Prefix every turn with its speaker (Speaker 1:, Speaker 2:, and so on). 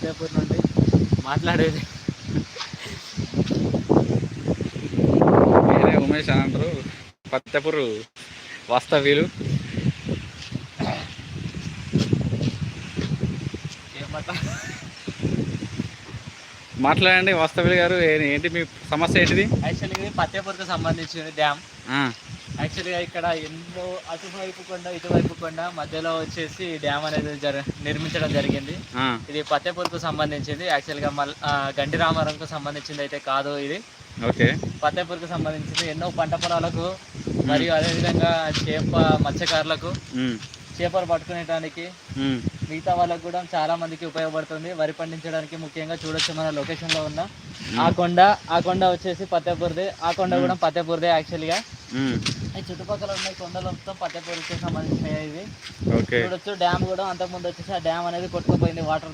Speaker 1: ఫతేపూర్ నుండి మాట్లాడేది.
Speaker 2: నేనే ఉమేష్ అని అంటారు, ఫతేపూర్ వాస్తవ్యులు. మాట్లాడండి వాస్తవ్యులు గారు, ఏంటి మీ సమస్య ఏంటిది?
Speaker 1: యాక్చువల్గా ఇది ఫతేపూర్కి సంబంధించిన డ్యామ్. యాక్చువల్గా ఇక్కడ ఎన్నో అటువైపు కొండ ఇటువైపు కొండ మధ్యలో వచ్చేసి డ్యామ్ అనేది నిర్మించడం జరిగింది. ఇది ఫతేపూర్కు సంబంధించింది. యాక్చువల్గా గండి రామారంకు సంబంధించింది అయితే కాదు ఇది.
Speaker 2: ఓకే,
Speaker 1: ఫతేపూర్కు సంబంధించింది. ఎన్నో పంట పొలాలకు మరియు అదేవిధంగా మత్స్యకారులకు చేపలు పట్టుకునేటానికి మిగతా వాళ్ళకు కూడా చాలా మందికి ఉపయోగపడుతుంది. వరి పండించడానికి ముఖ్యంగా చూడొచ్చు మన లొకేషన్ లో ఉన్న ఆ కొండ వచ్చేసి ఫతేపూర్దే. ఆ కొండ కూడా ఫతేపూర్దే. యాక్చువల్గా ఈ చుట్టుపక్కల ఉన్న కొండలు మొత్తం ఫతేపూర్కి సంబంధించినవి. ఇది చూడొచ్చు. డ్యామ్ కూడా అంతకుముందు వచ్చేసి ఆ డ్యామ్ అనేది కొట్టుకుపోయింది వాటర్